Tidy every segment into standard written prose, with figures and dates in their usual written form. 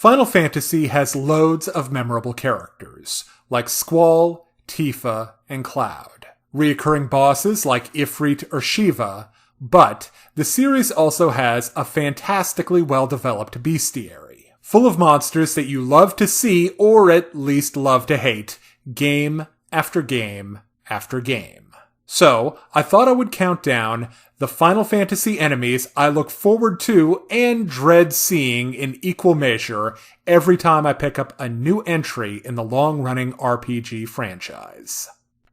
Final Fantasy has loads of memorable characters, like Squall, Tifa, and Cloud. Reoccurring bosses like Ifrit or Shiva, but the series also has a fantastically well-developed bestiary, full of monsters that you love to see or at least love to hate, game after game after game. So, I thought I would count down the Final Fantasy enemies I look forward to and dread seeing in equal measure every time I pick up a new entry in the long-running RPG franchise.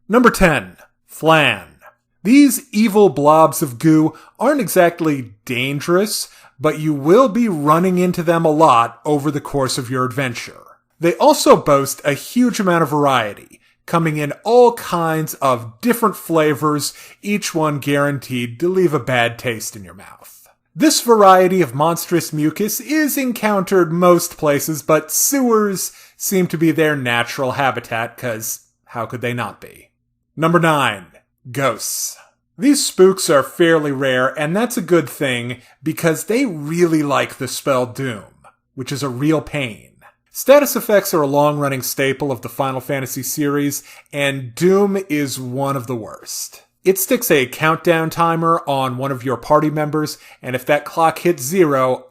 Number 10. Flan. These evil blobs of goo aren't exactly dangerous, but you will be running into them a lot over the course of your adventure. They also boast a huge amount of variety, coming in all kinds of different flavors, each one guaranteed to leave a bad taste in your mouth. This variety of monstrous mucus is encountered most places, but sewers seem to be their natural habitat, cause how could they not be? Number 9. Ghosts. These spooks are fairly rare, and that's a good thing, because they really like the spell Doom, which is a real pain. Status effects are a long-running staple of the Final Fantasy series, and Doom is one of the worst. It sticks a countdown timer on one of your party members, and if that clock hits 0,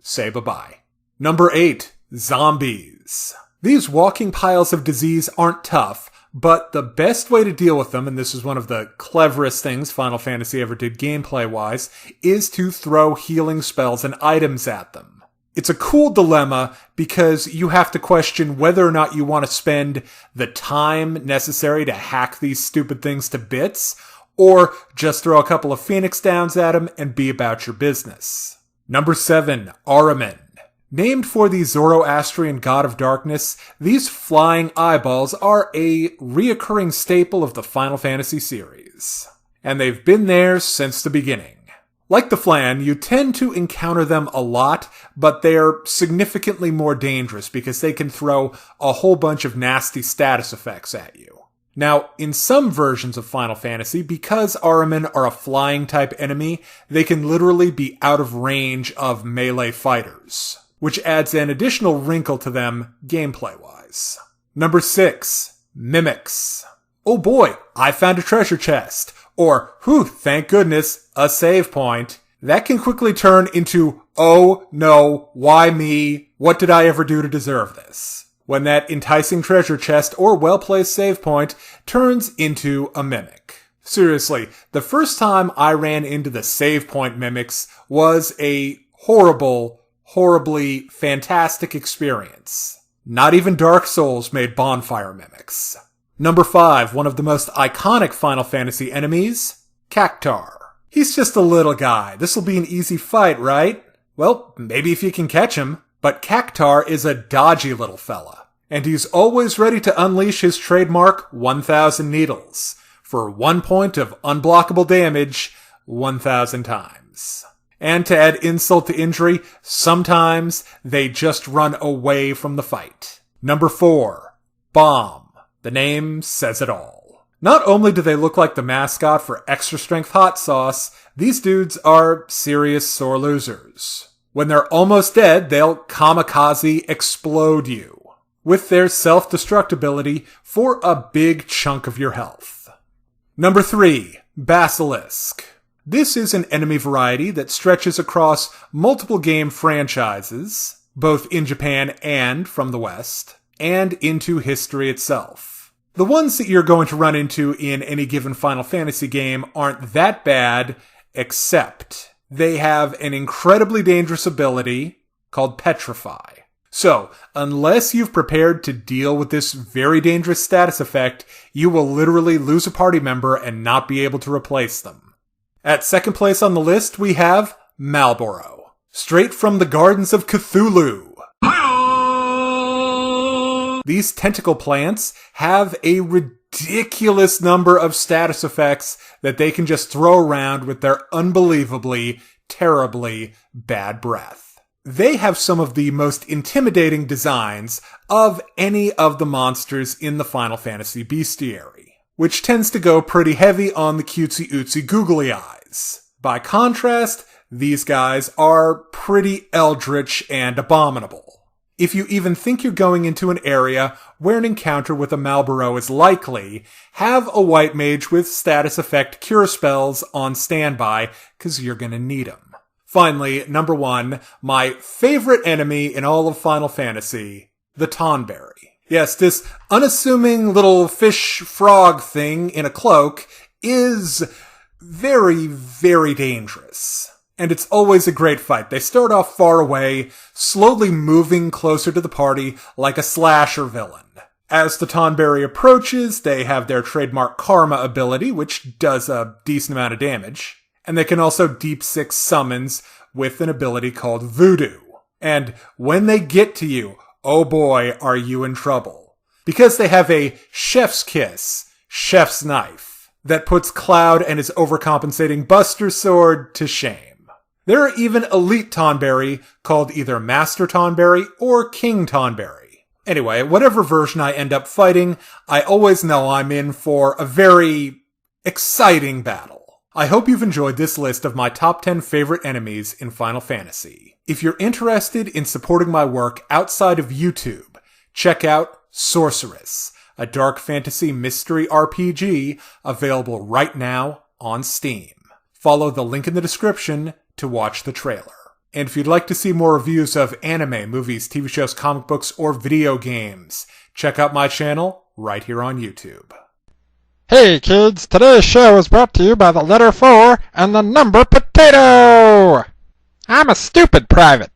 say bye-bye. Number 8. Zombies. These walking piles of disease aren't tough, but the best way to deal with them, and this is one of the cleverest things Final Fantasy ever did gameplay-wise, is to throw healing spells and items at them. It's a cool dilemma because you have to question whether or not you want to spend the time necessary to hack these stupid things to bits, or just throw a couple of Phoenix Downs at them and be about your business. Number 7. Aramen. Named for the Zoroastrian god of darkness, these flying eyeballs are a reoccurring staple of the Final Fantasy series. And they've been there since the beginning. Like the Flan, you tend to encounter them a lot, but they're significantly more dangerous because they can throw a whole bunch of nasty status effects at you. Now, in some versions of Final Fantasy, because Aramen are a flying type enemy, they can literally be out of range of melee fighters, which adds an additional wrinkle to them gameplay-wise. Number 6. Mimics. Oh boy, I found a treasure chest. Or, whew, thank goodness, a save point. That can quickly turn into, oh no, why me? What did I ever do to deserve this? When that enticing treasure chest or well-placed save point turns into a mimic. Seriously, the first time I ran into the save point mimics was a horribly fantastic experience. Not even Dark Souls made bonfire mimics. Number 5, one of the most iconic Final Fantasy enemies, Cactar. He's just a little guy. This'll be an easy fight, right? Well, maybe if you can catch him. But Cactar is a dodgy little fella. And he's always ready to unleash his trademark 1,000 needles. For 1 point of unblockable damage, 1,000 times. And to add insult to injury, sometimes they just run away from the fight. Number 4, Bomb. The name says it all. Not only do they look like the mascot for Extra Strength Hot Sauce, these dudes are serious sore losers. When they're almost dead, they'll kamikaze explode you, with their self-destructibility for a big chunk of your health. Number 3, Basilisk. This is an enemy variety that stretches across multiple game franchises, both in Japan and from the West, and into history itself. The ones that you're going to run into in any given Final Fantasy game aren't that bad, except they have an incredibly dangerous ability called Petrify. So, unless you've prepared to deal with this very dangerous status effect, you will literally lose a party member and not be able to replace them. At second place on the list, we have Malboro. Straight from the Gardens of Cthulhu. These tentacle plants have a ridiculous number of status effects that they can just throw around with their unbelievably, terribly bad breath. They have some of the most intimidating designs of any of the monsters in the Final Fantasy bestiary, which tends to go pretty heavy on the cutesy-ootsy googly eyes. By contrast, These guys are pretty eldritch and abominable. If you even think you're going into an area where an encounter with a Malboro is likely, have a white mage with status effect cure spells on standby, cause you're gonna need them. Finally, number 1, my favorite enemy in all of Final Fantasy, the Tonberry. Yes, this unassuming little fish frog thing in a cloak is very, very dangerous. And it's always a great fight. They start off far away, slowly moving closer to the party like a slasher villain. As the Tonberry approaches, they have their trademark Karma ability, which does a decent amount of damage. And they can also Deep Six summons with an ability called Voodoo. And when they get to you, oh boy, are you in trouble. Because they have a Chef's Kiss, Chef's Knife, that puts Cloud and his overcompensating Buster Sword to shame. There are even elite Tonberry called either Master Tonberry or King Tonberry. Anyway, whatever version I end up fighting, I always know I'm in for a very exciting battle. I hope you've enjoyed this list of my top 10 favorite enemies in Final Fantasy. If you're interested in supporting my work outside of YouTube, check out Sorceress, a dark fantasy mystery RPG available right now on Steam. Follow the link in the description to watch the trailer. And if you'd like to see more reviews of anime, movies, TV shows, comic books, or video games, check out my channel right here on YouTube. Hey kids, today's show is brought to you by the letter 4 and the number potato! I'm a stupid private.